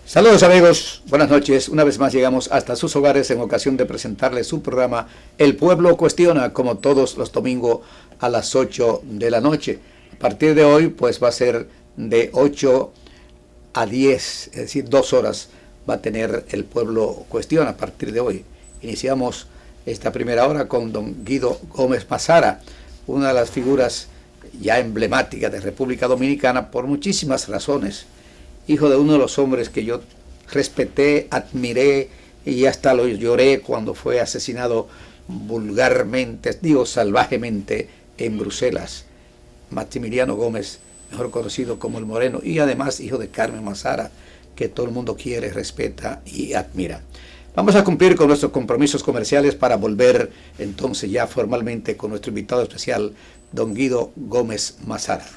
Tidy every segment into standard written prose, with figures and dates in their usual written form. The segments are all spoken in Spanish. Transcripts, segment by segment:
Saludos amigos, buenas noches. Una vez más llegamos hasta sus hogares en ocasión de presentarles su programa El Pueblo Cuestiona, como todos los domingos a las 8 de la noche. A partir de hoy pues va a ser de 8 a 10, es decir, 2 horas va a tener El Pueblo Cuestiona a partir de hoy. Iniciamos esta primera hora con don Guido Gómez Mazara, una de las figuras ya emblemáticas de República Dominicana por muchísimas razones. Hijo de uno de los hombres que yo respeté, admiré y hasta lo lloré cuando fue asesinado vulgarmente, digo salvajemente, en Bruselas. Maximiliano Gómez, mejor conocido como el Moreno, y además hijo de Carmen Mazara, que todo el mundo quiere, respeta y admira. Vamos a cumplir con nuestros compromisos comerciales para volver entonces ya formalmente con nuestro invitado especial, don Guido Gómez Mazara.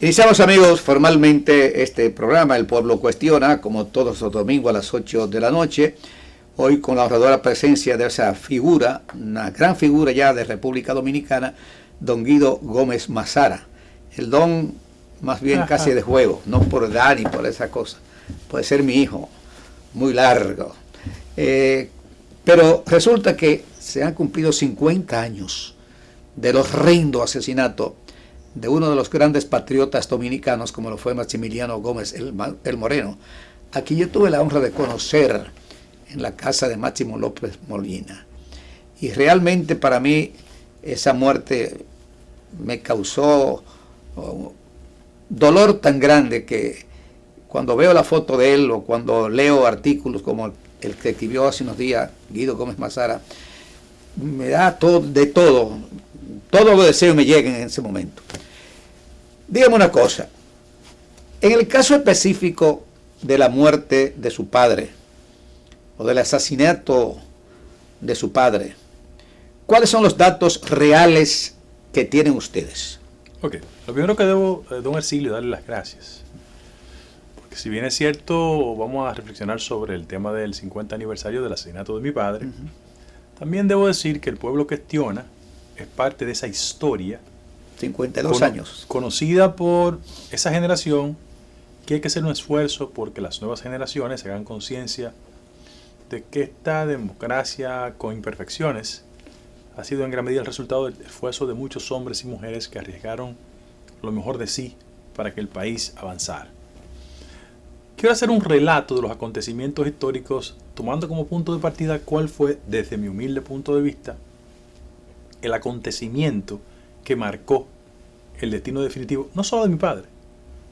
Iniciamos amigos formalmente este programa, El Pueblo Cuestiona, como todos los domingos a las 8 de la noche, hoy con la honradora presencia de esa figura, una gran figura ya de República Dominicana, don Guido Gómez Mazara. El don más bien casi de juego, no por edad ni por esa cosa, puede ser mi hijo, muy largo. Pero resulta que se han cumplido 50 años del horrendo asesinato de uno de los grandes patriotas dominicanos, como lo fue Maximiliano Gómez el Moreno, a quien yo tuve la honra de conocer en la casa de Máximo López Molina. Y realmente para mí esa muerte me causó dolor tan grande que cuando veo la foto de él o cuando leo artículos como el que escribió hace unos días Guido Gómez Mazara, me da todo lo deseo me llega en ese momento. Dígame una cosa, en el caso específico de la muerte de su padre o del asesinato de su padre, ¿cuáles son los datos reales que tienen ustedes? Ok, lo primero que debo, don Ercilio, darle las gracias. Porque si bien es cierto, vamos a reflexionar sobre el tema del 50 aniversario del asesinato de mi padre, también debo decir que El Pueblo Cuestiona es parte de esa historia 52 años. Conocida por esa generación, que hay que hacer un esfuerzo porque las nuevas generaciones se hagan conciencia de que esta democracia con imperfecciones ha sido en gran medida el resultado del esfuerzo de muchos hombres y mujeres que arriesgaron lo mejor de sí para que el país avanzara. Quiero hacer un relato de los acontecimientos históricos tomando como punto de partida cuál fue, desde mi humilde punto de vista, el acontecimiento que marcó el destino definitivo, no solo de mi padre,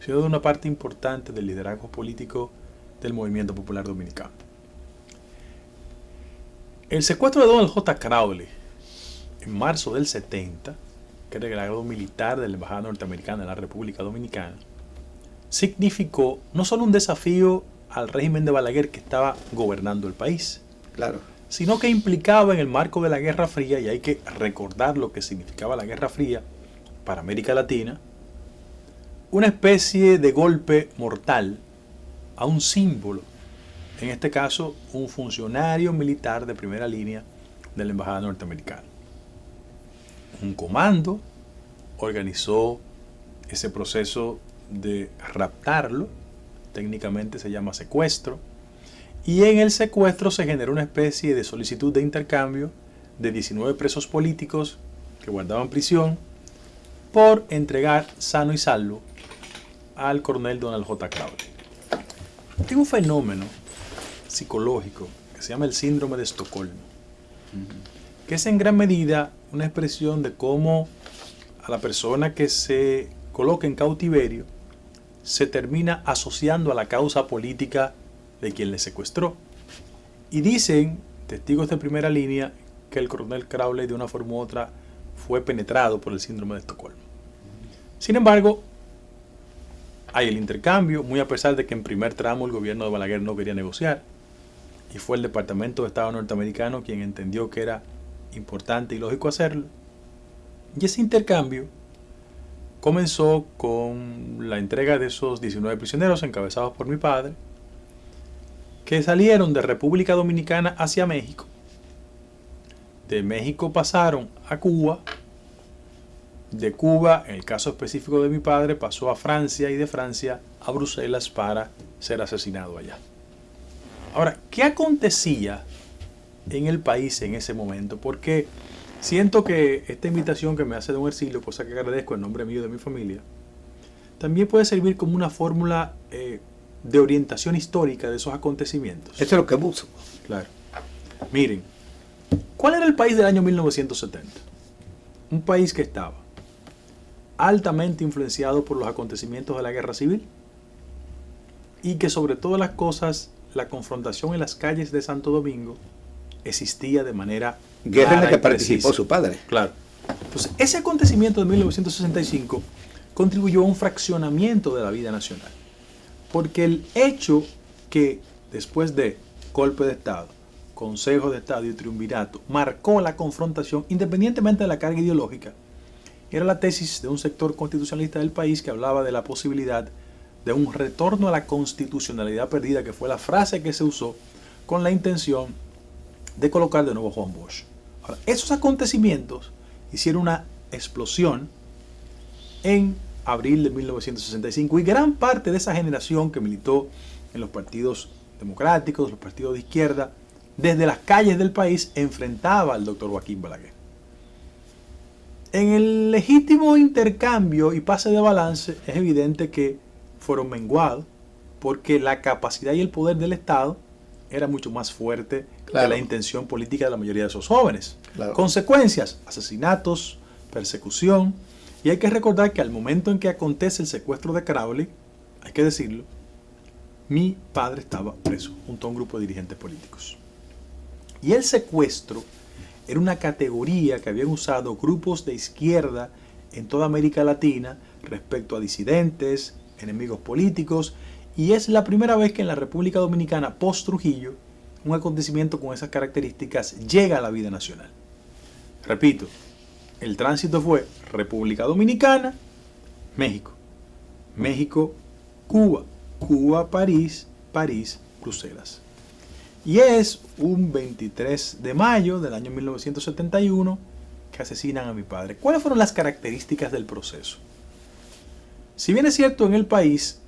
sino de una parte importante del liderazgo político del movimiento popular dominicano. El secuestro de Donald J. Crowley en marzo del 70, que era el grado militar de la Embajada Norteamericana en la República Dominicana, significó no solo un desafío al régimen de Balaguer que estaba gobernando el país, claro, sino que implicaba en el marco de la Guerra Fría, y hay que recordar lo que significaba la Guerra Fría para América Latina, una especie de golpe mortal a un símbolo, en este caso un funcionario militar de primera línea de la Embajada Norteamericana. Un comando organizó ese proceso de raptarlo, técnicamente se llama secuestro, y en el secuestro se generó una especie de solicitud de intercambio de 19 presos políticos que guardaban prisión por entregar sano y salvo al coronel Donald J. Crowley. Hay un fenómeno psicológico que se llama el síndrome de Estocolmo, que es en gran medida una expresión de cómo a la persona que se coloca en cautiverio se termina asociando a la causa política de quien le secuestró. Y dicen testigos de primera línea que el coronel Crowley de una forma u otra fue penetrado por el síndrome de Estocolmo. Sin embargo, hay el intercambio, muy a pesar de que en primer tramo el gobierno de Balaguer no quería negociar, y fue el Departamento de Estado norteamericano quien entendió que era importante y lógico hacerlo. Y ese intercambio comenzó con la entrega de esos 19 prisioneros encabezados por mi padre, que salieron de República Dominicana hacia México. De México pasaron a Cuba. De Cuba, en el caso específico de mi padre, pasó a Francia y de Francia a Bruselas para ser asesinado allá. Ahora, ¿qué acontecía en el país en ese momento? Porque siento que esta invitación que me hace don Ercilio, cosa que agradezco en nombre mío y de mi familia, también puede servir como una fórmula de orientación histórica de esos acontecimientos. Eso es lo que busco. Claro. Miren, ¿cuál era el país del año 1970? Un país que estaba altamente influenciado por los acontecimientos de la guerra civil y que sobre todas las cosas la confrontación en las calles de Santo Domingo existía de manera guerra en la que precisa. participó su padre. Claro. Entonces, ese acontecimiento de 1965 contribuyó a un fraccionamiento de la vida nacional. Porque el hecho que después de golpe de Estado, Consejo de Estado y triunvirato marcó la confrontación independientemente de la carga ideológica, era la tesis de un sector constitucionalista del país que hablaba de la posibilidad de un retorno a la constitucionalidad perdida, que fue la frase que se usó con la intención de colocar de nuevo a Juan Bosch. Ahora, esos acontecimientos hicieron una explosión en abril de 1965 y gran parte de esa generación que militó en los partidos democráticos, los partidos de izquierda, desde las calles del país enfrentaba al doctor Joaquín Balaguer. En el legítimo intercambio y pase de balance es evidente que fueron menguados porque la capacidad y el poder del Estado era mucho más fuerte que la intención política de la mayoría de esos jóvenes. Claro. Consecuencias, asesinatos, persecución. Y hay que recordar que al momento en que acontece el secuestro de Crowley, hay que decirlo, mi padre estaba preso junto a un grupo de dirigentes políticos. Y el secuestro era una categoría que habían usado grupos de izquierda en toda América Latina respecto a disidentes, enemigos políticos, y es la primera vez que en la República Dominicana, post-Trujillo, un acontecimiento con esas características llega a la vida nacional. Repito, el tránsito fue República Dominicana, México, México, Cuba, Cuba, París, París, Bruselas. Y es un 23 de mayo del año 1971 que asesinan a mi padre. ¿Cuáles fueron las características del proceso? Si bien es cierto, en el país,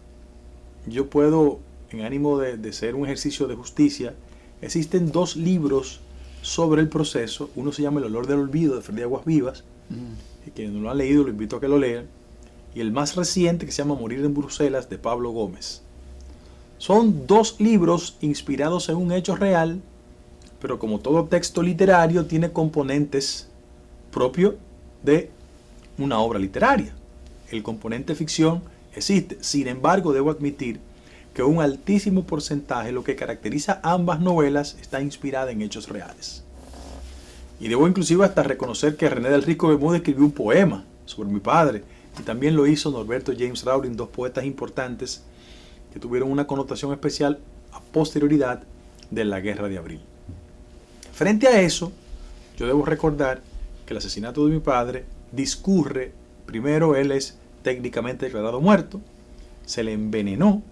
yo puedo, en ánimo de ser un ejercicio de justicia, existen dos libros sobre el proceso. Uno se llama El olor del olvido, de Freddy Aguas Vivas, y quienes no lo han leído, lo invito a que lo lean. Y el más reciente, que se llama Morir en Bruselas, de Pablo Gómez. Son dos libros inspirados en un hecho real, pero como todo texto literario tiene componentes propios de una obra literaria. El componente ficción existe. Sin embargo, debo admitir que un altísimo porcentaje, lo que caracteriza ambas novelas, está inspirada en hechos reales. Y debo inclusive hasta reconocer que René del Risco Bermúdez escribió un poema sobre mi padre, y también lo hizo Norberto James Rowling, dos poetas importantes que tuvieron una connotación especial a posterioridad de la Guerra de Abril. Frente a eso, yo debo recordar que el asesinato de mi padre discurre, primero él es técnicamente declarado muerto, se le envenenó,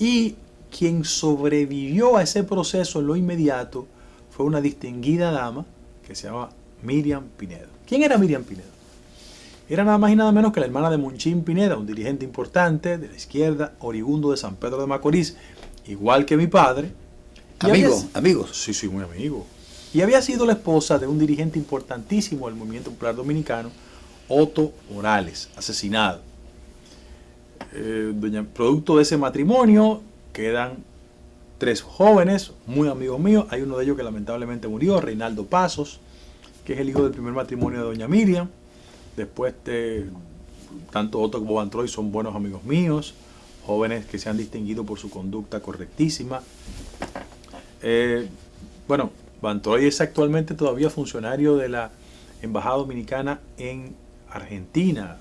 y quien sobrevivió a ese proceso en lo inmediato fue una distinguida dama que se llama Miriam Pinedo. ¿Quién era Miriam Pinedo? Era nada más y nada menos que la hermana de Monchín Pineda, un dirigente importante de la izquierda, oriundo de San Pedro de Macorís, igual que mi padre. Amigos. Sí, muy amigo. Y había sido la esposa de un dirigente importantísimo del movimiento popular dominicano, Otto Morales, asesinado. Producto de ese matrimonio quedan tres jóvenes, muy amigos míos. Hay uno de ellos que lamentablemente murió, Reinaldo Pasos, que es el hijo del primer matrimonio de doña Miriam. Después tanto Otto como Van Troy son buenos amigos míos, jóvenes que se han distinguido por su conducta correctísima. Van Troy es actualmente todavía funcionario de la Embajada Dominicana en Argentina.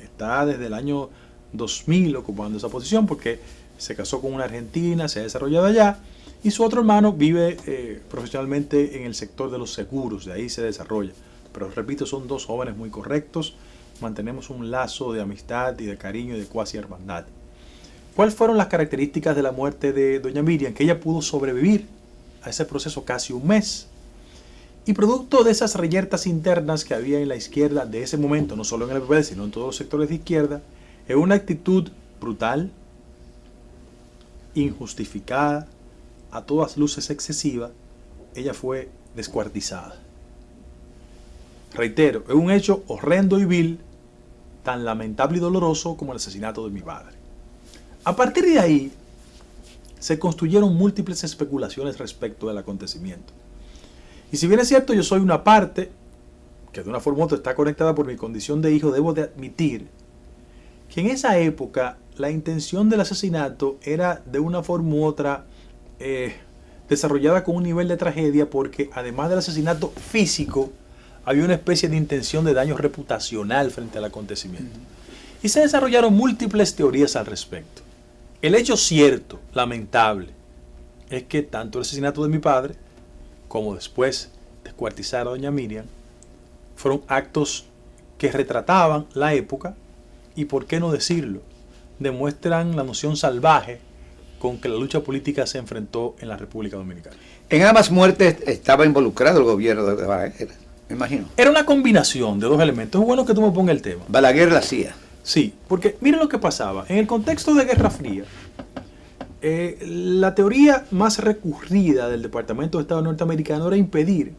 Está desde el año 2000 ocupando esa posición porque se casó con una argentina, se ha desarrollado allá, y su otro hermano vive profesionalmente en el sector de los seguros, de ahí se desarrolla. Pero repito, son dos jóvenes muy correctos, mantenemos un lazo de amistad y de cariño y de cuasi hermandad. ¿Cuáles fueron las características de la muerte de doña Miriam? Que ella pudo sobrevivir a ese proceso casi un mes. Y producto de esas reyertas internas que había en la izquierda de ese momento, no solo en el PPD, sino en todos los sectores de izquierda, en una actitud brutal, injustificada, a todas luces excesiva, ella fue descuartizada. Reitero, es un hecho horrendo y vil, tan lamentable y doloroso como el asesinato de mi padre. A partir de ahí, se construyeron múltiples especulaciones respecto del acontecimiento. Y si bien es cierto, yo soy una parte que de una forma u otra está conectada por mi condición de hijo, debo de admitir que en esa época la intención del asesinato era de una forma u otra desarrollada con un nivel de tragedia, porque además del asesinato físico, había una especie de intención de daño reputacional frente al acontecimiento. Y se desarrollaron múltiples teorías al respecto. El hecho cierto, lamentable, es que tanto el asesinato de mi padre, como después descuartizar a doña Miriam, fueron actos que retrataban la época y, por qué no decirlo, demuestran la noción salvaje con que la lucha política se enfrentó en la República Dominicana. En ambas muertes estaba involucrado el gobierno de Balaguer, me imagino. Era una combinación de dos elementos. Es bueno que tú me pongas el tema. Balaguer la hacía. Sí, porque miren lo que pasaba. En el contexto de Guerra Fría, la teoría más recurrida del Departamento de Estado norteamericano era impedir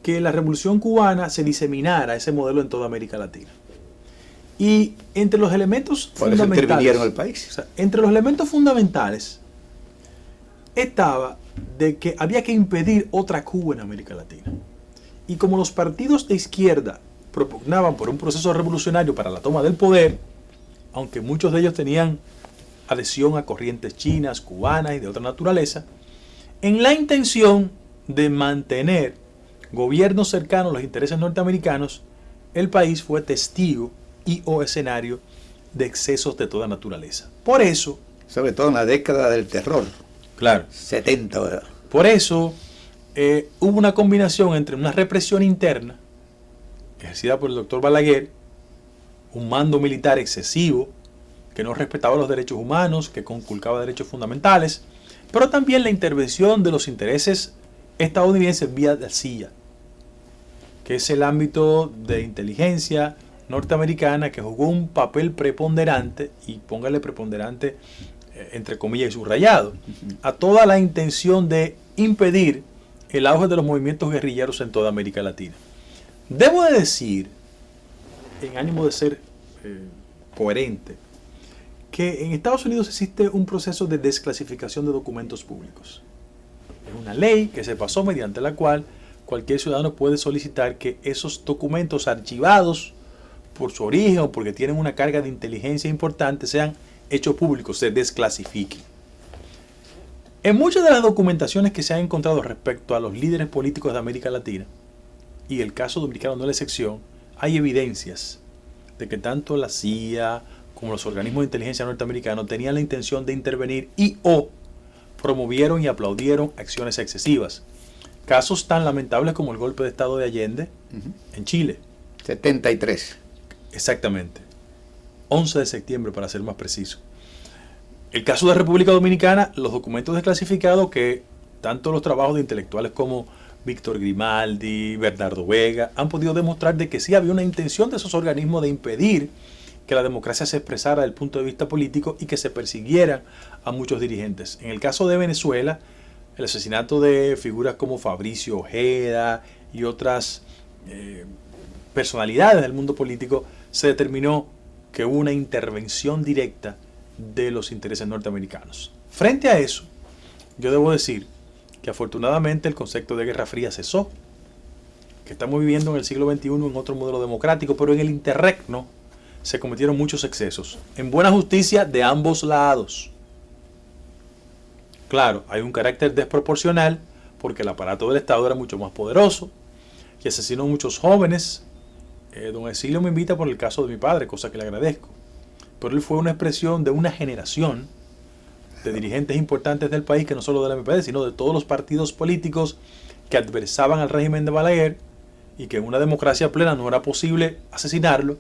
que la Revolución Cubana se diseminara ese modelo en toda América Latina. Y entre los elementos fundamentales, intervinieron el país. O sea, entre los elementos fundamentales estaba de que había que impedir otra Cuba en América Latina. Y como los partidos de izquierda propugnaban por un proceso revolucionario para la toma del poder, aunque muchos de ellos tenían adhesión a corrientes chinas, cubanas y de otra naturaleza, en la intención de mantener gobiernos cercanos a los intereses norteamericanos, el país fue testigo y o escenario de excesos de toda naturaleza. Por eso, sobre todo en la década del terror, claro, 70, ¿verdad? Por eso hubo una combinación entre una represión interna ejercida por el doctor Balaguer, un mando militar excesivo que no respetaba los derechos humanos, que conculcaba derechos fundamentales, pero también la intervención de los intereses estadounidenses vía de CIA, que es el ámbito de inteligencia norteamericana que jugó un papel preponderante, y póngale preponderante entre comillas y subrayado, a toda la intención de impedir el auge de los movimientos guerrilleros en toda América Latina. Debo de decir, en ánimo de ser coherente, que en Estados Unidos existe un proceso de desclasificación de documentos públicos. Es una ley que se pasó mediante la cual cualquier ciudadano puede solicitar que esos documentos archivados por su origen o porque tienen una carga de inteligencia importante sean hechos públicos, se desclasifiquen. En muchas de las documentaciones que se han encontrado respecto a los líderes políticos de América Latina, y el caso dominicano no es la excepción, hay evidencias de que tanto la CIA como los organismos de inteligencia norteamericanos tenían la intención de intervenir y o promovieron y aplaudieron acciones excesivas. Casos tan lamentables como el golpe de Estado de Allende en Chile. 73. Exactamente. 11 de septiembre para ser más preciso. El caso de República Dominicana, los documentos desclasificados que tanto los trabajos de intelectuales como Víctor Grimaldi, Bernardo Vega, han podido demostrar de que sí había una intención de esos organismos de impedir que la democracia se expresara desde el punto de vista político y que se persiguieran a muchos dirigentes. En el caso de Venezuela, el asesinato de figuras como Fabricio Ojeda y otras personalidades del mundo político, se determinó que hubo una intervención directa de los intereses norteamericanos. Frente a eso, yo debo decir que afortunadamente el concepto de Guerra Fría cesó, que estamos viviendo en el siglo XXI en otro modelo democrático, pero en el interregno se cometieron muchos excesos, en buena justicia de ambos lados. Claro, hay un carácter desproporcional porque el aparato del Estado era mucho más poderoso y asesinó a muchos jóvenes. Don Exilio me invita por el caso de mi padre, cosa que le agradezco. Pero él fue una expresión de una generación de dirigentes importantes del país, que no solo de la MPD, sino de todos los partidos políticos que adversaban al régimen de Balaguer, y que en una democracia plena no era posible asesinarlo,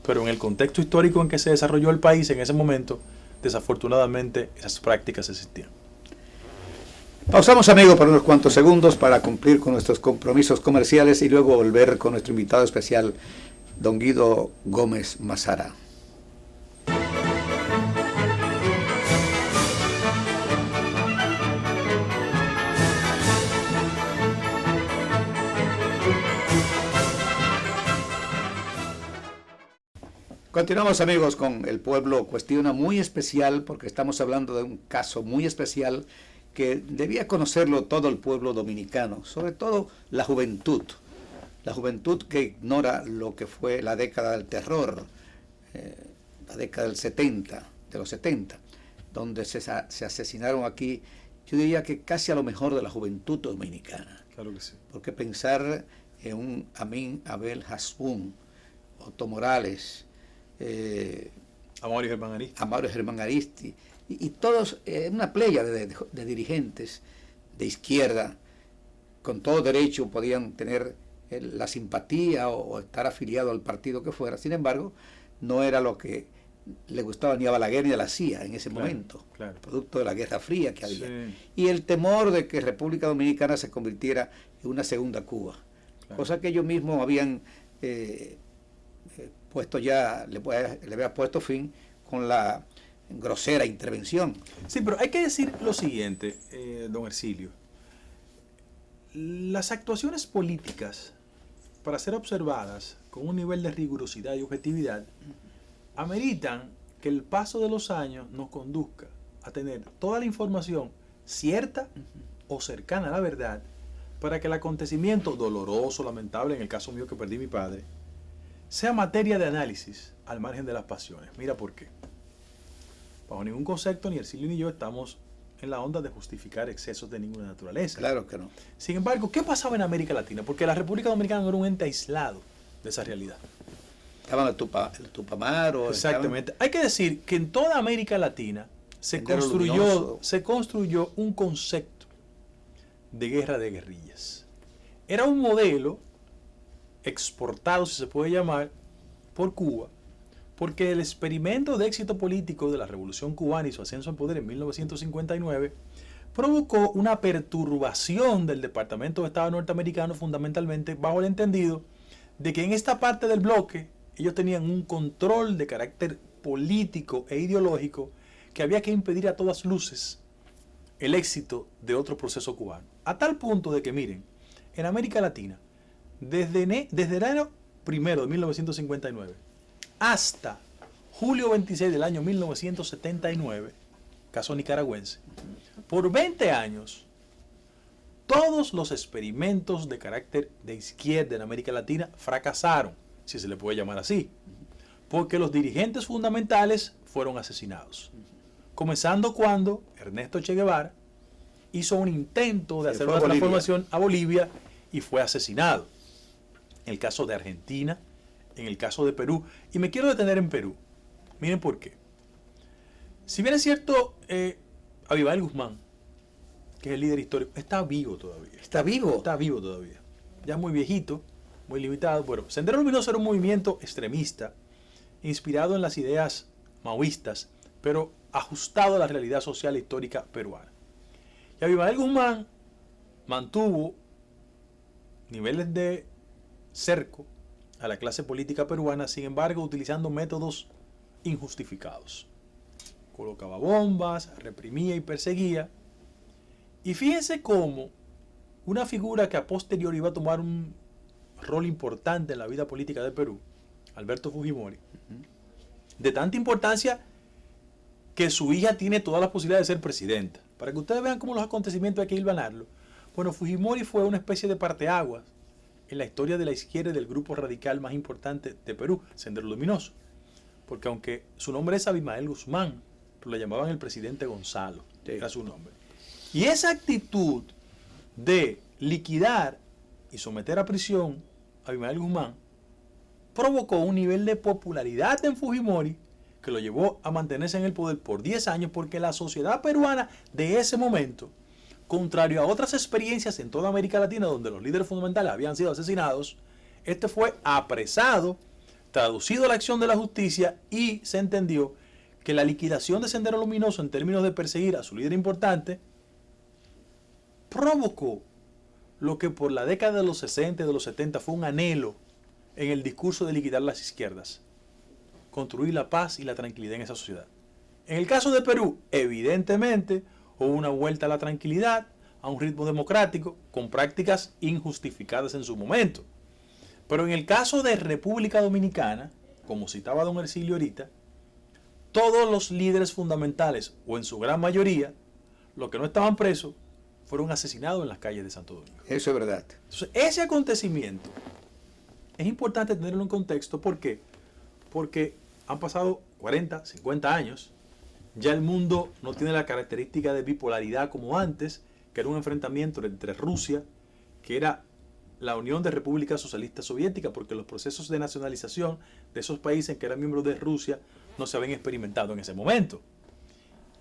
pero en el contexto histórico en que se desarrolló el país en ese momento, desafortunadamente esas prácticas existían. Pausamos, amigos, por unos cuantos segundos para cumplir con nuestros compromisos comerciales y luego volver con nuestro invitado especial, don Guido Gómez Mazara. Continuamos, amigos, con El Pueblo Cuestiona, muy especial porque estamos hablando de un caso muy especial que debía conocerlo todo el pueblo dominicano, sobre todo la juventud que ignora lo que fue la década del terror, la década del 70, de los 70, donde se asesinaron aquí, yo diría que casi a lo mejor de la juventud dominicana. Claro que sí. Porque pensar en un Amin Abel Hasbún, Otto Morales, Amaury Germán Aristi, y todos, una playa de dirigentes de izquierda, con todo derecho podían tener la simpatía o estar afiliado al partido que fuera. Sin embargo, no era lo que le gustaba ni a Balaguer ni a la CIA en ese momento, producto de la Guerra Fría que había. Sí. Y el temor de que República Dominicana se convirtiera en una segunda Cuba, cosa que ellos mismos habían puesto ya, le había puesto fin con la grosera intervención. Sí, pero hay que decir lo siguiente, don Ercilio. Las actuaciones políticas, para ser observadas con un nivel de rigurosidad y objetividad, ameritan que el paso de los años nos conduzca a tener toda la información cierta o cercana a la verdad para que el acontecimiento doloroso, lamentable, en el caso mío que perdí a mi padre, sea materia de análisis al margen de las pasiones. Mira por qué. Bajo ningún concepto, ni Ercilio ni yo estamos en la onda de justificar excesos de ninguna naturaleza. Claro que no. Sin embargo, ¿qué pasaba en América Latina? Porque la República Dominicana no era un ente aislado de esa realidad. Estaban el Tupamaro. Exactamente. Hay que decir que en toda América Latina se construyó un concepto de guerra de guerrillas. Era un modelo exportado, si se puede llamar, por Cuba, porque el experimento de éxito político de la Revolución Cubana y su ascenso al poder en 1959 provocó una perturbación del Departamento de Estado norteamericano, fundamentalmente bajo el entendido de que en esta parte del bloque ellos tenían un control de carácter político e ideológico que había que impedir a todas luces el éxito de otro proceso cubano. A tal punto de que, miren, en América Latina, desde enero 1 de 1959 hasta julio 26 del año 1979, caso nicaragüense, por 20 años, todos los experimentos de carácter de izquierda en América Latina fracasaron, si se le puede llamar así, porque los dirigentes fundamentales fueron asesinados. Comenzando cuando Ernesto Che Guevara hizo un intento de hacer una transformación a Bolivia y fue asesinado. En el caso de Argentina, en el caso de Perú, y me quiero detener en Perú. Miren por qué. Si bien es cierto, Abimael Guzmán, que es el líder histórico, está vivo todavía. ¿Está vivo? Está vivo todavía. Ya muy viejito, muy limitado. Bueno, Sendero Luminoso era un movimiento extremista, inspirado en las ideas maoístas, pero ajustado a la realidad social e histórica peruana. Y Abimael Guzmán mantuvo niveles de cerco a la clase política peruana, sin embargo, utilizando métodos injustificados. Colocaba bombas, reprimía y perseguía. Y fíjense cómo una figura que a posteriori iba a tomar un rol importante en la vida política de Perú, Alberto Fujimori, de tanta importancia que su hija tiene todas las posibilidades de ser presidenta. Para que ustedes vean cómo los acontecimientos hay que hilvanarlo. Bueno, Fujimori fue una especie de parteaguas en la historia de la izquierda y del grupo radical más importante de Perú, Sendero Luminoso. Porque aunque su nombre es Abimael Guzmán, pero le llamaban el presidente Gonzalo, era su nombre. Y esa actitud de liquidar y someter a prisión a Abimael Guzmán provocó un nivel de popularidad en Fujimori que lo llevó a mantenerse en el poder por 10 años, porque la sociedad peruana de ese momento, contrario a otras experiencias en toda América Latina donde los líderes fundamentales habían sido asesinados, este fue apresado, traducido a la acción de la justicia y se entendió que la liquidación de Sendero Luminoso en términos de perseguir a su líder importante provocó lo que por la década de los 60 y de los 70 fue un anhelo en el discurso de liquidar las izquierdas, construir la paz y la tranquilidad en esa sociedad. En el caso de Perú, evidentemente, hubo una vuelta a la tranquilidad, a un ritmo democrático, con prácticas injustificadas en su momento. Pero en el caso de República Dominicana, como citaba don Ercilio ahorita, todos los líderes fundamentales, o en su gran mayoría, los que no estaban presos, fueron asesinados en las calles de Santo Domingo. Eso es verdad. Entonces, ese acontecimiento es importante tenerlo en contexto. ¿Por qué? Porque han pasado 40, 50 años. Ya el mundo no tiene la característica de bipolaridad como antes, que era un enfrentamiento entre Rusia, que era la Unión de Repúblicas Socialistas Soviéticas, porque los procesos de nacionalización de esos países que eran miembros de Rusia no se habían experimentado en ese momento.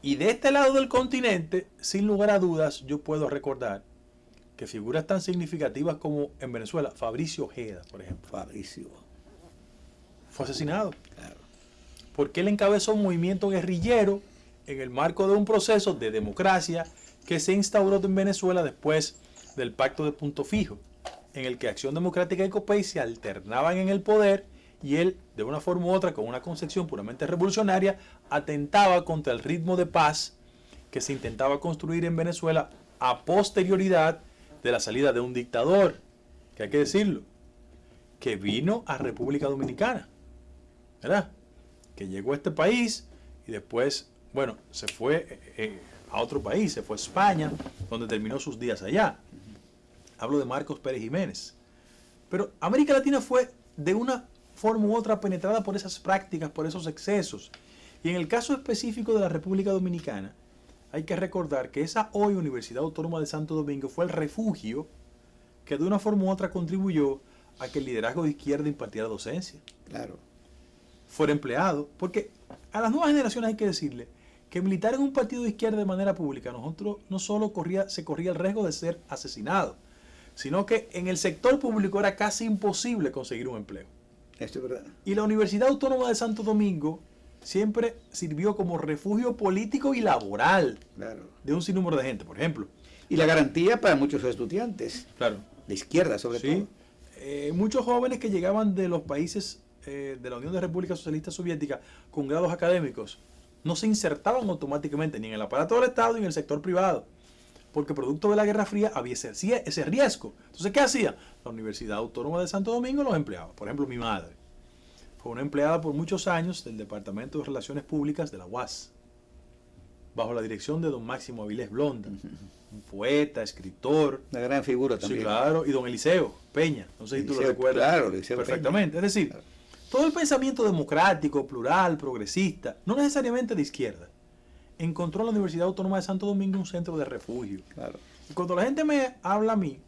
Y de este lado del continente, sin lugar a dudas, yo puedo recordar que figuras tan significativas como en Venezuela, Fabricio Ojeda, por ejemplo. Fabricio. Fue asesinado. Claro. Porque él encabezó un movimiento guerrillero en el marco de un proceso de democracia que se instauró en Venezuela después del Pacto de Punto Fijo, en el que Acción Democrática y COPEI se alternaban en el poder y él, de una forma u otra, con una concepción puramente revolucionaria, atentaba contra el ritmo de paz que se intentaba construir en Venezuela a posterioridad de la salida de un dictador, que hay que decirlo, que vino a República Dominicana, ¿verdad? Que llegó a este país y después, bueno, se fue a otro país, se fue a España, donde terminó sus días allá. Hablo de Marcos Pérez Jiménez. Pero América Latina fue de una forma u otra penetrada por esas prácticas, por esos excesos. Y en el caso específico de la República Dominicana, hay que recordar que esa hoy Universidad Autónoma de Santo Domingo fue el refugio que de una forma u otra contribuyó a que el liderazgo de izquierda impartiera docencia. Claro. Fuera empleado. Porque a las nuevas generaciones hay que decirle que militar en un partido de izquierda de manera pública, nosotros no solo se corría el riesgo de ser asesinado, sino que en el sector público era casi imposible conseguir un empleo. Esto es verdad. Y la Universidad Autónoma de Santo Domingo siempre sirvió como refugio político y laboral, Claro. de un sinnúmero de gente, por ejemplo. Y la garantía para muchos estudiantes, Claro. de izquierda sobre Sí. todo. Muchos jóvenes que llegaban de los países de la Unión de Repúblicas Socialistas Soviéticas con grados académicos no se insertaban automáticamente ni en el aparato del Estado ni en el sector privado, porque producto de la Guerra Fría había ese riesgo. Entonces, ¿qué hacía? La Universidad Autónoma de Santo Domingo los empleaba. Por ejemplo, mi madre fue una empleada por muchos años del Departamento de Relaciones Públicas de la UAS, bajo la dirección de don Máximo Avilés Blonda, un poeta, escritor. Una gran figura también. Sí, claro, y don Eliseo Peña, no sé si tú lo recuerdas. Claro, Eliseo perfectamente. Peña. Es decir, Claro. todo el pensamiento democrático, plural, progresista, no necesariamente de izquierda, encontró en la Universidad Autónoma de Santo Domingo un centro de refugio. Claro. Y cuando la gente me habla a mí,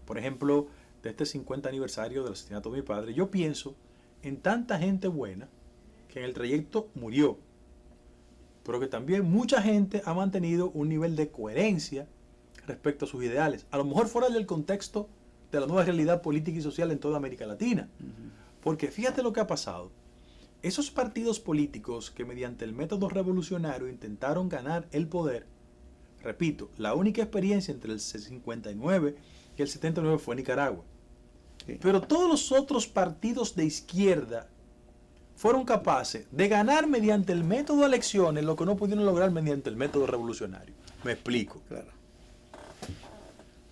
por ejemplo, de este 50 aniversario del asesinato de mi padre, yo pienso en tanta gente buena que en el trayecto murió, pero que también mucha gente ha mantenido un nivel de coherencia respecto a sus ideales, a lo mejor fuera del contexto de la nueva realidad política y social en toda América Latina. Porque fíjate lo que ha pasado. Esos partidos políticos que mediante el método revolucionario intentaron ganar el poder, repito, la única experiencia entre el 59 y el 79 fue Nicaragua. Sí. Pero todos los otros partidos de izquierda fueron capaces de ganar mediante el método de elecciones lo que no pudieron lograr mediante el método revolucionario. Me explico. Claro.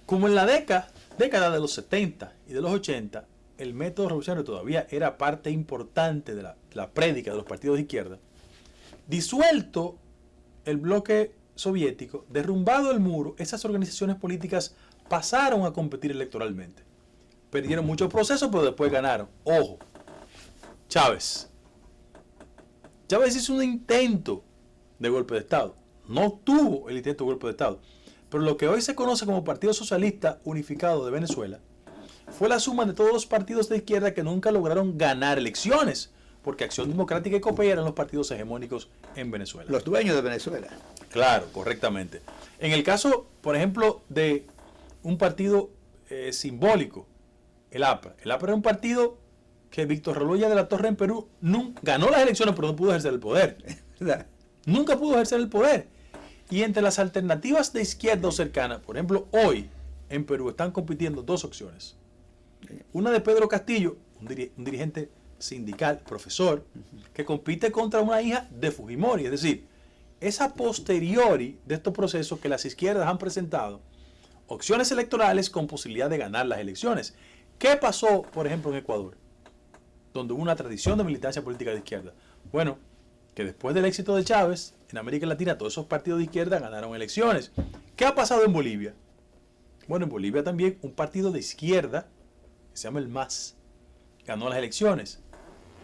Como en la década de los 70 y de los 80, el método revolucionario todavía era parte importante de la prédica de los partidos de izquierda, disuelto el bloque soviético, derrumbado el muro, esas organizaciones políticas pasaron a competir electoralmente. Perdieron muchos procesos, pero después ganaron. Ojo, Chávez hizo un intento de golpe de Estado. No tuvo el intento de golpe de Estado. Pero lo que hoy se conoce como Partido Socialista Unificado de Venezuela fue la suma de todos los partidos de izquierda que nunca lograron ganar elecciones, porque Acción Democrática y COPEI eran los partidos hegemónicos en Venezuela. Los dueños de Venezuela. Claro, correctamente. En el caso, por ejemplo, de un partido simbólico, el APRA. El APRA era un partido que Víctor Reloya de la Torre en Perú ganó las elecciones, pero no pudo ejercer el poder. ¿Verdad? Nunca pudo ejercer el poder. Y entre las alternativas de izquierda o cercanas, por ejemplo, hoy en Perú están compitiendo dos opciones. Una de Pedro Castillo, un dirigente sindical, profesor, que compite contra una hija de Fujimori. Es decir, es a posteriori de estos procesos que las izquierdas han presentado opciones electorales con posibilidad de ganar las elecciones. ¿Qué pasó, por ejemplo, en Ecuador, donde hubo una tradición de militancia política de izquierda? Bueno, que después del éxito de Chávez, en América Latina todos esos partidos de izquierda ganaron elecciones. ¿Qué ha pasado en Bolivia? Bueno, en Bolivia también un partido de izquierda, que se llama el MAS, ganó las elecciones.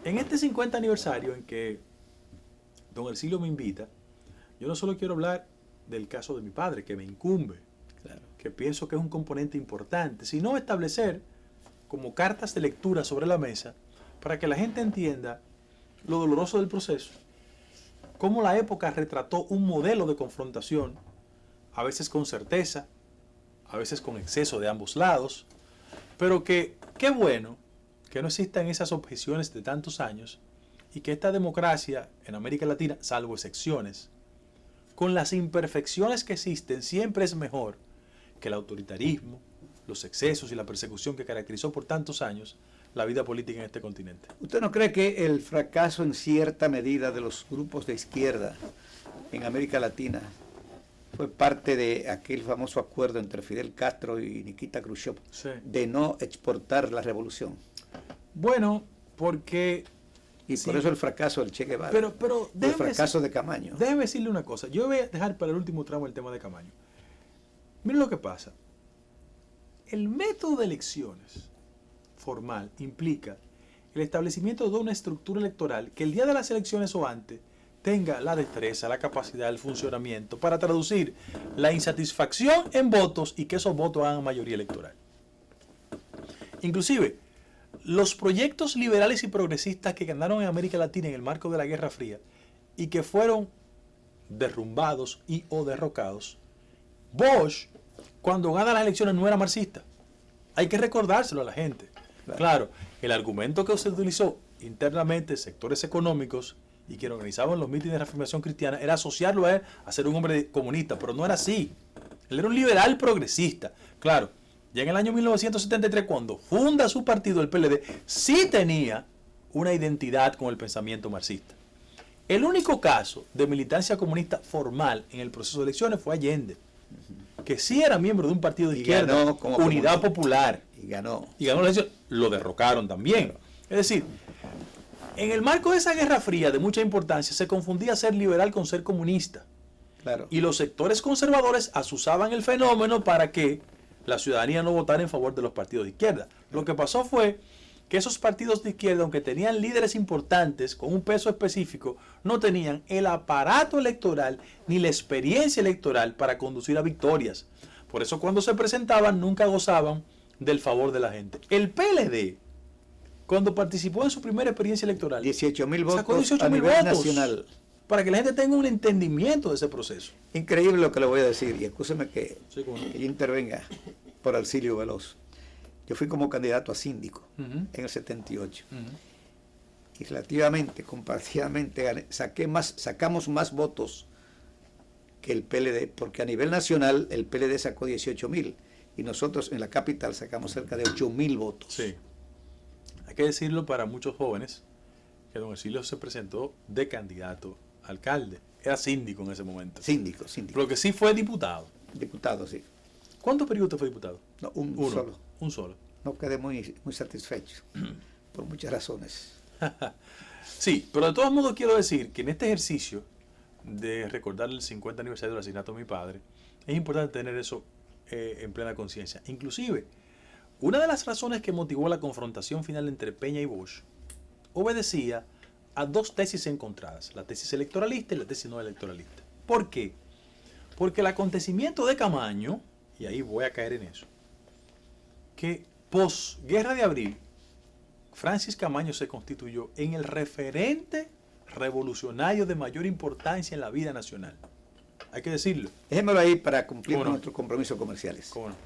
En este 50 aniversario en que don Ercilio me invita, yo no solo quiero hablar del caso de mi padre, que me incumbe, claro, que pienso que es un componente importante, sino establecer como cartas de lectura sobre la mesa para que la gente entienda lo doloroso del proceso, cómo la época retrató un modelo de confrontación, a veces con certeza, a veces con exceso de ambos lados, pero que qué bueno que no existan esas objeciones de tantos años y que esta democracia en América Latina, salvo excepciones, con las imperfecciones que existen, siempre es mejor que el autoritarismo, los excesos y la persecución que caracterizó por tantos años la vida política en este continente. ¿Usted no cree que el fracaso en cierta medida de los grupos de izquierda en América Latina fue parte de aquel famoso acuerdo entre Fidel Castro y Nikita Khrushchev, sí, de no exportar la revolución? Bueno, porque... Y sí, por eso el fracaso del Che Guevara, pero el fracaso de Camaño. Déjeme decirle una cosa, yo voy a dejar para el último tramo el tema de Camaño. Miren lo que pasa. El método de elecciones formal implica el establecimiento de una estructura electoral que el día de las elecciones o antes tenga la destreza, la capacidad, el funcionamiento para traducir la insatisfacción en votos y que esos votos hagan mayoría electoral. Inclusive, los proyectos liberales y progresistas que ganaron en América Latina en el marco de la Guerra Fría y que fueron derrumbados y o derrocados, Bosch, cuando gana las elecciones, no era marxista. Hay que recordárselo a la gente. Claro, el argumento que se utilizó internamente sectores económicos y quienes organizaban los mítines de reafirmación cristiana era asociarlo a él a ser un hombre comunista, pero no era así. Él era un liberal progresista. Claro, ya en el año 1973, cuando funda su partido, el PLD, sí tenía una identidad con el pensamiento marxista. El único caso de militancia comunista formal en el proceso de elecciones fue Allende, que sí era miembro de un partido de izquierda, Unidad Popular. Y ganó la elección. Lo derrocaron también. Es decir, en el marco de esa Guerra Fría de mucha importancia, se confundía ser liberal con ser comunista. Claro. Y los sectores conservadores asusaban el fenómeno para que la ciudadanía no votara en favor de los partidos de izquierda. Lo que pasó fue que esos partidos de izquierda, aunque tenían líderes importantes con un peso específico, no tenían el aparato electoral ni la experiencia electoral para conducir a victorias. Por eso cuando se presentaban nunca gozaban del favor de la gente. El PLD, cuando participó en su primera experiencia electoral, 18.000 votos sacó 18.000 a nivel votos nacional. Para que la gente tenga un entendimiento de ese proceso. Increíble lo que le voy a decir, y escúcheme que yo intervenga por Ercilio Veloz. Yo fui como candidato a síndico en el 78. Y relativamente, comparativamente, sacamos más votos que el PLD, porque a nivel nacional el PLD sacó 18.000 y nosotros en la capital sacamos cerca de 8.000 votos. Sí. Hay que decirlo para muchos jóvenes que don Ercilio se presentó de candidato a alcalde. Era síndico en ese momento. Síndico. Lo que sí fue diputado. Diputado, sí. ¿Cuántos periodos usted fue diputado? No, uno solo. Un solo. No quedé muy satisfecho, por muchas razones. Sí, pero de todos modos quiero decir que en este ejercicio de recordar el 50 aniversario del asesinato de mi padre, es importante tener eso en plena conciencia. Inclusive, una de las razones que motivó la confrontación final entre Peña y Bosch obedecía a dos tesis encontradas, la tesis electoralista y la tesis no electoralista. ¿Por qué? Porque el acontecimiento de Camaño, y ahí voy a caer en eso, que posguerra de abril, Francis Camaño se constituyó en el referente revolucionario de mayor importancia en la vida nacional. Hay que decirlo. Déjemelo ahí para cumplir con nuestros compromisos comerciales. ¿Cómo no?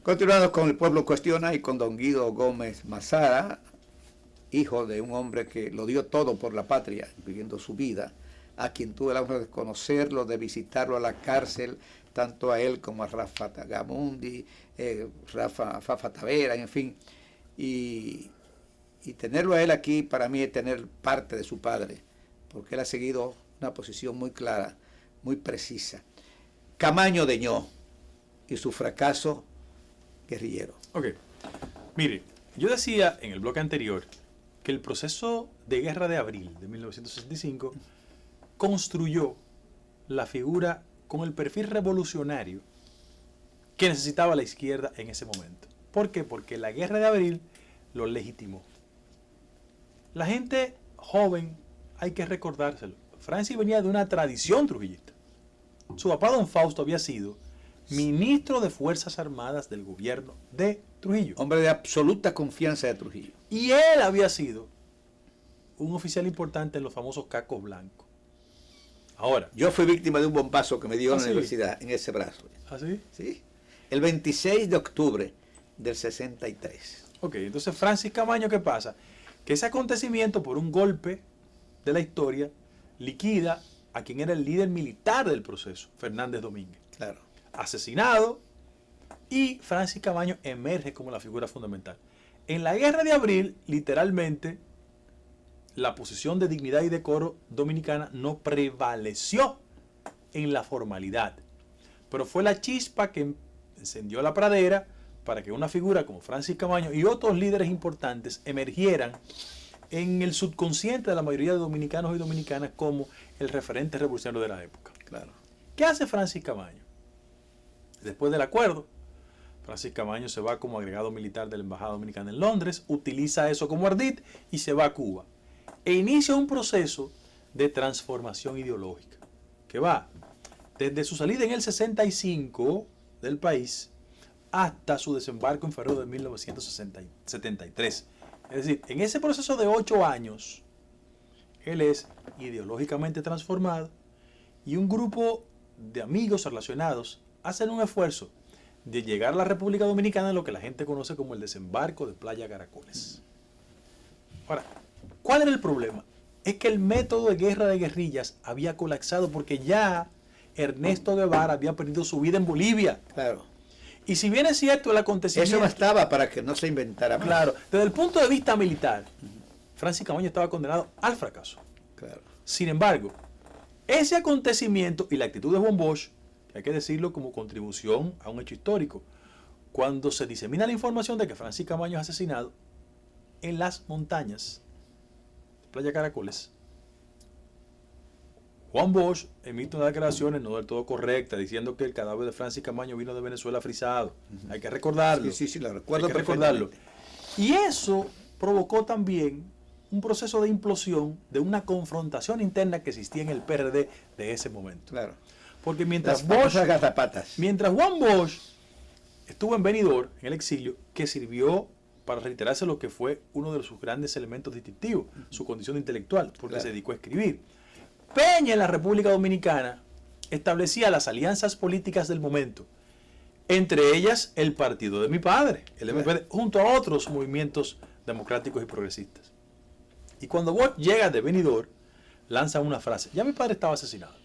Continuando con El Pueblo Cuestiona y con don Guido Gómez Mazara, hijo de un hombre que lo dio todo por la patria, viviendo su vida, a quien tuve la honra de conocerlo, de visitarlo a la cárcel, tanto a él como a Rafa Tagamundi, Fafa Tavera, en fin, y tenerlo a él aquí para mí es tener parte de su padre, porque él ha seguido una posición muy clara, muy precisa. Camaño de Ño y su fracaso guerrillero. Ok, mire, yo decía en el bloque anterior que el proceso de guerra de abril de 1965 construyó la figura con el perfil revolucionario que necesitaba la izquierda en ese momento. ¿Por qué? Porque la guerra de abril lo legitimó. La gente joven, hay que recordárselo, Francis venía de una tradición trujillista. Su papá don Fausto había sido ministro de Fuerzas Armadas del gobierno de Trujillo. Hombre de absoluta confianza de Trujillo. Y él había sido un oficial importante en los famosos cacos blancos. Ahora, yo fui víctima de un bombazo que me dio en la ¿sí? universidad, en ese brazo. ¿Ah, sí? Sí. El 26 de octubre del 63. Ok, entonces Francis Camaño, ¿qué pasa? Que ese acontecimiento, por un golpe de la historia, liquida a quien era el líder militar del proceso, Fernández Domínguez. Claro. Asesinado, y Francis Camaño emerge como la figura fundamental. En la guerra de abril, literalmente, la posición de dignidad y decoro dominicana no prevaleció en la formalidad, pero fue la chispa que encendió la pradera para que una figura como Francis Camaño y otros líderes importantes emergieran en el subconsciente de la mayoría de dominicanos y dominicanas como el referente revolucionario de la época. Claro. ¿Qué hace Francis Camaño? Después del acuerdo, Francis Camaño se va como agregado militar de la Embajada Dominicana en Londres, utiliza eso como ardid y se va a Cuba. E inicia un proceso de transformación ideológica, que va desde su salida en el 65 del país hasta su desembarco en febrero de 1973. Es decir, en ese proceso de 8 años, él es ideológicamente transformado y un grupo de amigos relacionados hacen un esfuerzo de llegar a la República Dominicana en lo que la gente conoce como el desembarco de Playa Caracoles. Ahora, ¿cuál era el problema? Es que el método de guerra de guerrillas había colapsado porque ya Ernesto Guevara había perdido su vida en Bolivia. Claro. Y si bien es cierto el acontecimiento... Eso bastaba para que no se inventara más. Claro, desde el punto de vista militar, Francis Camaño estaba condenado al fracaso. Claro. Sin embargo, ese acontecimiento y la actitud de Juan Bosch, que hay que decirlo como contribución a un hecho histórico, cuando se disemina la información de que Francis Camaño es asesinado en las montañas de Playa Caracoles, Juan Bosch emite unas declaraciones no del todo correctas diciendo que el cadáver de Francis Camaño vino de Venezuela frisado. Hay que recordarlo. Sí, lo recuerdo. Hay que recordarlo. Y eso provocó también un proceso de implosión, de una confrontación interna que existía en el PRD de ese momento. Claro. Porque mientras Juan Bosch estuvo en Benidorm, en el exilio, que sirvió para reiterarse lo que fue uno de sus grandes elementos distintivos, su condición intelectual, porque se dedicó a escribir. Peña en la República Dominicana establecía las alianzas políticas del momento, entre ellas el partido de mi padre, el MPD, junto a otros movimientos democráticos y progresistas. Y cuando Bosch llega de Benidorm, lanza una frase: ya mi padre estaba asesinado.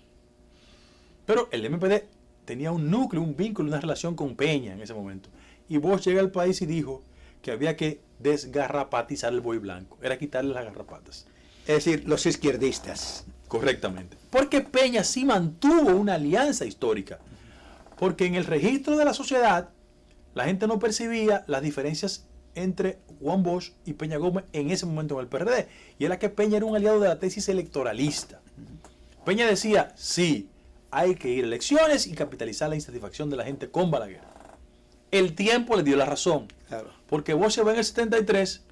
Pero el MPD tenía un núcleo, un vínculo, una relación con Peña en ese momento. Y Bosch llega al país y dijo que había que desgarrapatizar el buey blanco, era quitarle las garrapatas. Es decir, los izquierdistas. Correctamente. Porque Peña sí mantuvo una alianza histórica. Porque en el registro de la sociedad, la gente no percibía las diferencias entre Juan Bosch y Peña Gómez en ese momento en el PRD. Y era que Peña era un aliado de la tesis electoralista. Peña decía, sí, hay que ir a elecciones y capitalizar la insatisfacción de la gente con Balaguer. El tiempo le dio la razón. Claro. Porque Bosch se va en el 73...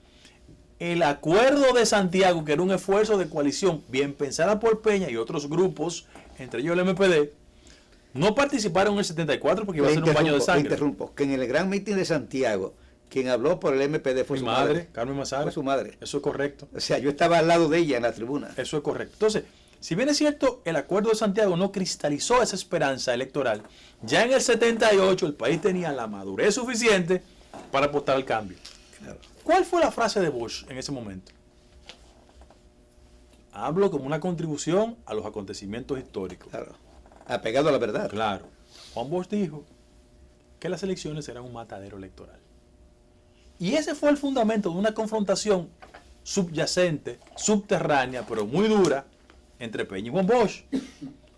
El acuerdo de Santiago, que era un esfuerzo de coalición bien pensada por Peña y otros grupos, entre ellos el MPD, no participaron en el 74 porque iba a ser un baño de sangre. Interrumpo, que en el gran mitin de Santiago, quien habló por el MPD fue Mi su madre, madre. Carmen Mazara. Fue su madre. Eso es correcto. O sea, yo estaba al lado de ella en la tribuna. Eso es correcto. Entonces, Si bien es cierto, el Acuerdo de Santiago no cristalizó esa esperanza electoral, ya en el 78 el país tenía la madurez suficiente para apostar al cambio. Claro. ¿Cuál fue la frase de Bush en ese momento? Hablo como una contribución a los acontecimientos históricos. Claro. Apegado a la verdad. Claro. Juan Bosch dijo que las elecciones eran un matadero electoral. Y ese fue el fundamento de una confrontación subyacente, subterránea, pero muy dura, entre Peña y Juan Bosch,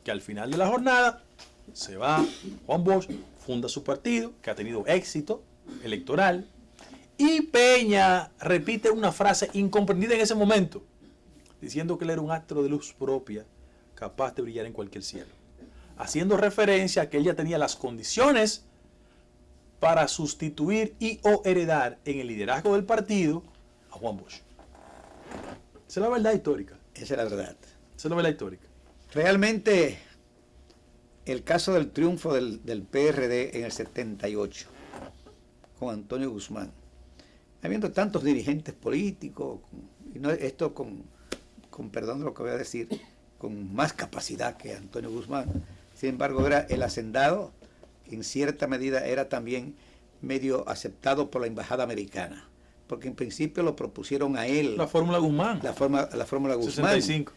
que al final de la jornada se va Juan Bosch, funda su partido, que ha tenido éxito electoral, y Peña repite una frase incomprendida en ese momento, diciendo que él era un astro de luz propia, capaz de brillar en cualquier cielo, haciendo referencia a que él ya tenía las condiciones para sustituir y o heredar en el liderazgo del partido a Juan Bosch. Esa es la verdad histórica. Esa es la verdad. Esa es la verdad histórica. Realmente, el caso del triunfo del PRD en el 78, con Antonio Guzmán, habiendo tantos dirigentes políticos, y no, esto con perdón de lo que voy a decir, con más capacidad que Antonio Guzmán, sin embargo era el hacendado, que en cierta medida era también medio aceptado por la embajada americana, porque en principio lo propusieron a él. La fórmula Guzmán. La fórmula Guzmán. 65.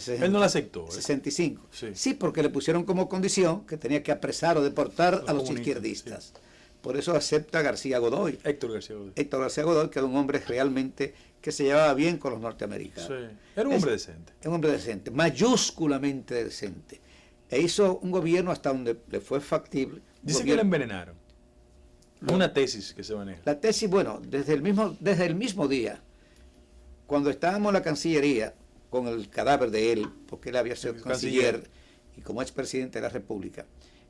Él no la aceptó. 65. Sí. Sí, porque le pusieron como condición que tenía que apresar o deportar a los izquierdistas. Sí. Por eso acepta a García Godoy. Héctor García Godoy. Héctor García Godoy, que era un hombre realmente que se llevaba bien con los norteamericanos. Sí. Era un hombre decente. Era un hombre decente, mayúsculamente decente. E hizo un gobierno hasta donde le fue factible. Dice que le envenenaron. Una tesis que se maneja. La tesis, bueno, desde el mismo día, cuando estábamos en la Cancillería, con el cadáver de él, porque él había sido canciller y como expresidente de la República,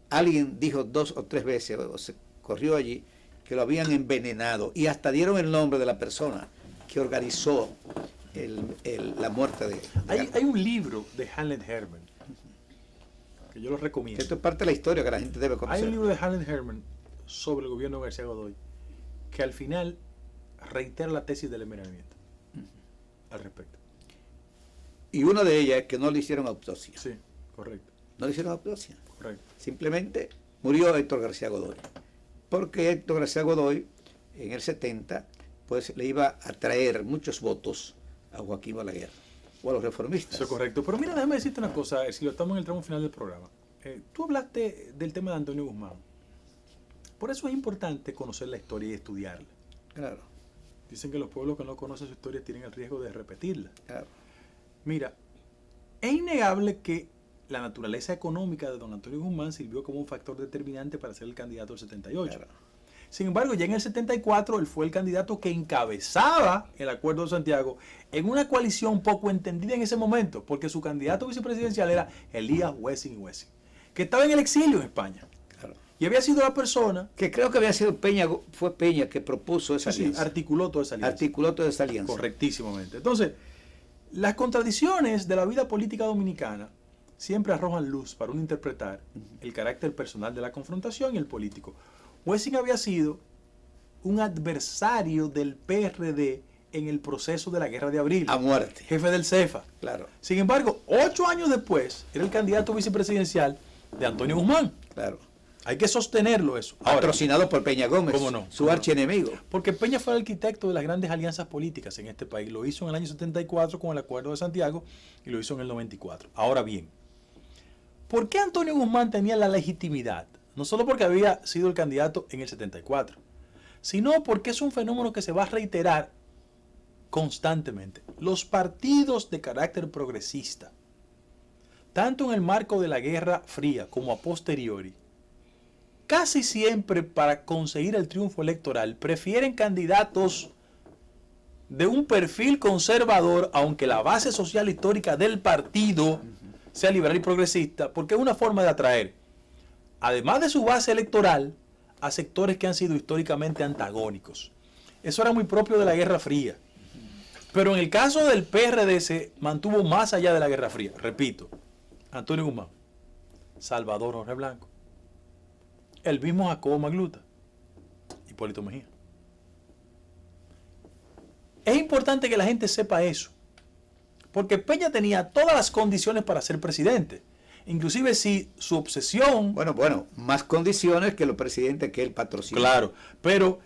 alguien dijo 2 o 3 veces, o se corrió allí, que lo habían envenenado y hasta dieron el nombre de la persona que organizó la muerte de él. Hay un libro de Hamlet Herman que yo lo recomiendo. Esto es parte de la historia que la gente debe conocer. Hay un libro de Hamlet Herman sobre el gobierno de García Godoy que al final reitera la tesis del envenenamiento al respecto. Y una de ellas es que no le hicieron autopsia. Sí, correcto. No le hicieron autopsia. Correcto. Simplemente murió Héctor García Godoy. Porque Héctor García Godoy, en el 70, pues le iba a traer muchos votos a Joaquín Balaguer o a los reformistas. Eso es correcto. Pero mira, déjame decirte una cosa, si lo estamos en el tramo final del programa. Tú hablaste del tema de Antonio Guzmán. Por eso es importante conocer la historia y estudiarla. Claro. Dicen que los pueblos que no conocen su historia tienen el riesgo de repetirla. Claro. Mira, es innegable que la naturaleza económica de don Antonio Guzmán sirvió como un factor determinante para ser el candidato del 78. Claro. Sin embargo, ya en el 74 él fue el candidato que encabezaba el Acuerdo de Santiago en una coalición poco entendida en ese momento, porque su candidato vicepresidencial era Elías Wessing Wessing, que estaba en el exilio en España. Claro. Y había sido la persona que creo que había sido Peña, fue Peña que propuso esa alianza. Articuló toda esa alianza. Articuló toda esa alianza. Correctísimamente. Entonces, las contradicciones de la vida política dominicana siempre arrojan luz para uno interpretar el carácter personal de la confrontación y el político. Wessing había sido un adversario del PRD en el proceso de la Guerra de Abril. A muerte. Jefe del CEFA. Claro. Sin embargo, 8 años después, era el candidato vicepresidencial de Antonio Guzmán. Claro. Hay que sostenerlo eso. Ahora, patrocinado por Peña Gómez, ¿cómo no? su archienemigo. Porque Peña fue el arquitecto de las grandes alianzas políticas en este país. Lo hizo en el año 74 con el Acuerdo de Santiago y lo hizo en el 94. Ahora bien, ¿por qué Antonio Guzmán tenía la legitimidad? No solo porque había sido el candidato en el 74, sino porque es un fenómeno que se va a reiterar constantemente. Los partidos de carácter progresista, tanto en el marco de la Guerra Fría como a posteriori, casi siempre para conseguir el triunfo electoral prefieren candidatos de un perfil conservador, aunque la base social histórica del partido sea liberal y progresista, porque es una forma de atraer, además de su base electoral, a sectores que han sido históricamente antagónicos. Eso era muy propio de la Guerra Fría. Pero en el caso del PRD se mantuvo más allá de la Guerra Fría. Repito, Antonio Guzmán, Salvador Jorge Blanco, el mismo Jacobo Magluta, Hipólito Mejía. Es importante que la gente sepa eso, Porque Peña tenía todas las condiciones para ser presidente. Inclusive si su obsesión... Bueno, más condiciones que los presidentes que él patrocina. Claro, pero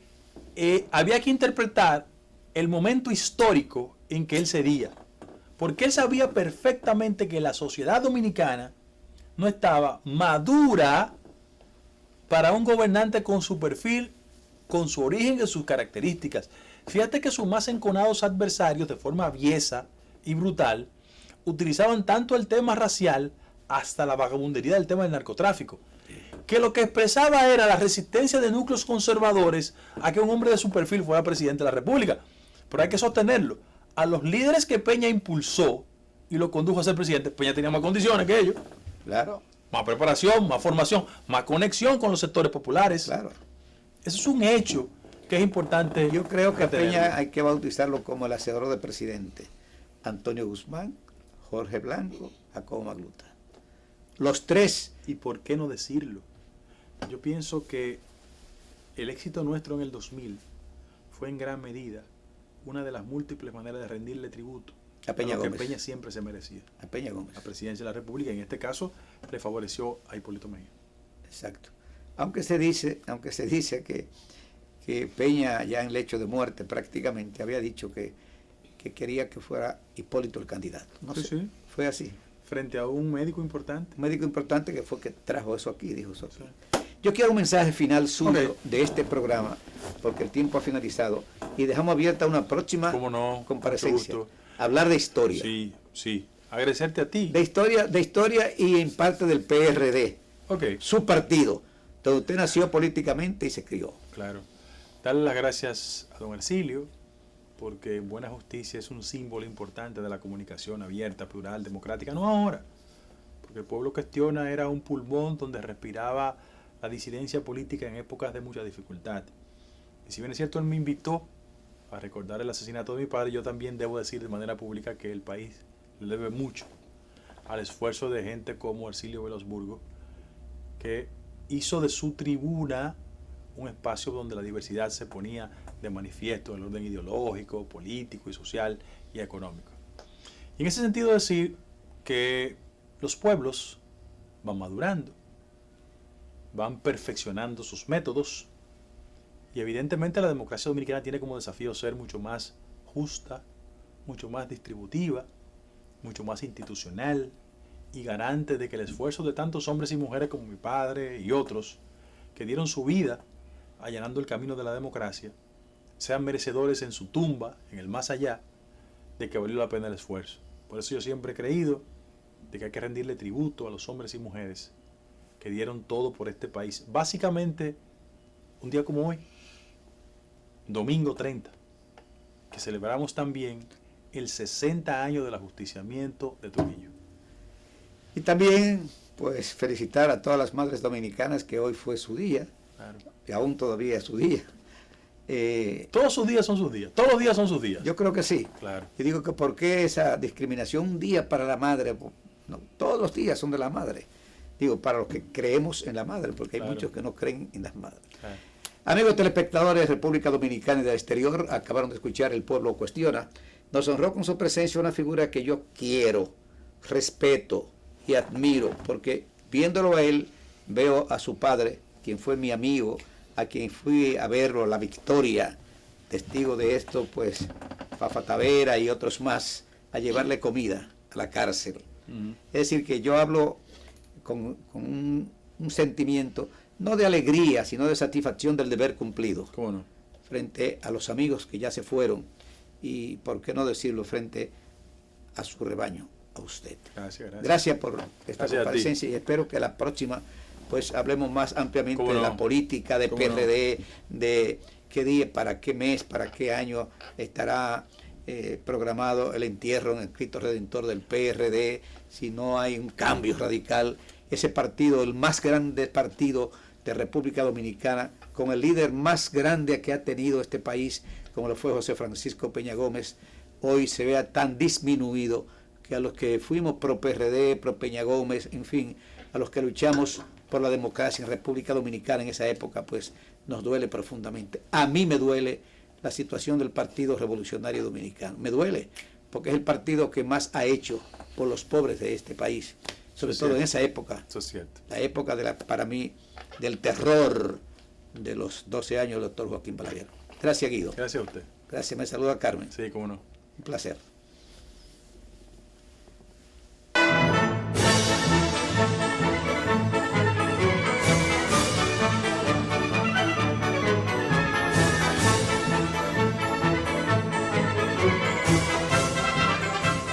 había que interpretar el momento histórico en que él sería. Porque él sabía perfectamente que la sociedad dominicana no estaba madura para un gobernante con su perfil, con su origen y sus características. Fíjate que sus más enconados adversarios, de forma aviesa y brutal, utilizaban tanto el tema racial hasta la vagabundería del tema del narcotráfico, que lo que expresaba era la resistencia de núcleos conservadores a que un hombre de su perfil fuera presidente de la República. Pero hay que sostenerlo. A los líderes que Peña impulsó y lo condujo a ser presidente, Peña tenía más condiciones que ellos. Claro. Más preparación, más formación, más conexión con los sectores populares. Claro. Eso es un hecho que es importante. Yo creo que a Peña hay que bautizarlo como el hacedor de presidente. Antonio Guzmán, Jorge Blanco, Jacobo Magluta. Los tres. ¿Y por qué no decirlo? Yo pienso que el éxito nuestro en el 2000 fue en gran medida una de las múltiples maneras de rendirle tributo a Peña lo que Gómez. Peña siempre se merecía. A Peña Gómez. La presidencia de la República, en este caso, le favoreció a Hipólito Mejía. Exacto. Aunque se dice que Peña, ya en lecho de muerte prácticamente, había dicho que quería que fuera Hipólito el candidato. No sé, sí. Fue así. Frente a un médico importante. Un médico importante que fue que trajo eso aquí, dijo eso aquí. Sí. Yo quiero un mensaje final suyo de este programa, porque el tiempo ha finalizado, y dejamos abierta una próxima comparecencia. Hablar de historia. Sí, sí. Agradecerte a ti. De historia y en parte del PRD. Su partido, donde usted nació políticamente y se crió. Claro. Darle las gracias a don Ercilio, porque Buena Justicia es un símbolo importante de la comunicación abierta, plural, democrática, no ahora. Porque el Pueblo Cuestiona era un pulmón donde respiraba la disidencia política en épocas de mucha dificultad. Y si bien es cierto, él me invitó a recordar el asesinato de mi padre, yo también debo decir de manera pública que el país le debe mucho al esfuerzo de gente como Ercilio Veloz Burgos, que hizo de su tribuna un espacio donde la diversidad se ponía de manifiesto en el orden ideológico, político y social y económico. Y en ese sentido decir que los pueblos van madurando, van perfeccionando sus métodos, y evidentemente la democracia dominicana tiene como desafío ser mucho más justa, mucho más distributiva, mucho más institucional y garante de que el esfuerzo de tantos hombres y mujeres como mi padre y otros que dieron su vida allanando el camino de la democracia sean merecedores en su tumba, en el más allá, de que valió la pena el esfuerzo. Por eso yo siempre he creído de que hay que rendirle tributo a los hombres y mujeres que dieron todo por este país. Básicamente, un día como hoy, domingo 30, que celebramos también el 60 años del ajusticiamiento de Trujillo. Y también, pues, felicitar a todas las madres dominicanas que hoy fue su día, claro, y aún todavía es su día. Todos sus días son sus días, todos los días son sus días. Yo creo que sí. Claro. Y digo que ¿por qué esa discriminación? Un día para la madre, no, todos los días son de la madre. Digo, para los que creemos en la madre, porque hay muchos que no creen en las madres. Claro. Amigos telespectadores de República Dominicana y del exterior, acabaron de escuchar El Pueblo Cuestiona. Nos honró con su presencia una figura que yo quiero, respeto y admiro, porque viéndolo a él, veo a su padre, quien fue mi amigo, a quien fui a verlo, La Victoria, testigo de esto, pues, Fafa Tavera y otros más, a llevarle comida a la cárcel. Es decir, que yo hablo con un sentimiento, no de alegría, sino de satisfacción del deber cumplido. ¿Cómo no? Frente a los amigos que ya se fueron y, por qué no decirlo, frente a su rebaño, a usted. Gracias. Gracias por esta comparecencia y espero que la próxima pues hablemos más ampliamente de la política, de PRD, de qué día, para qué mes, para qué año estará programado el entierro en el Cristo Redentor del PRD, si no hay un cambio radical. Ese partido, el más grande partido de República Dominicana, con el líder más grande que ha tenido este país, como lo fue José Francisco Peña Gómez, hoy se vea tan disminuido que a los que fuimos pro PRD, pro Peña Gómez, en fin, a los que luchamos por la democracia en República Dominicana en esa época, pues nos duele profundamente. A mí me duele la situación del Partido Revolucionario Dominicano. Me duele, porque es el partido que más ha hecho por los pobres de este país, sobre todo en esa época. Eso es cierto. La época para mí, del terror de los 12 años del doctor Joaquín Balaguer. Gracias, Guido. Gracias a usted. Gracias, me saluda Carmen. Sí, cómo no. Un placer.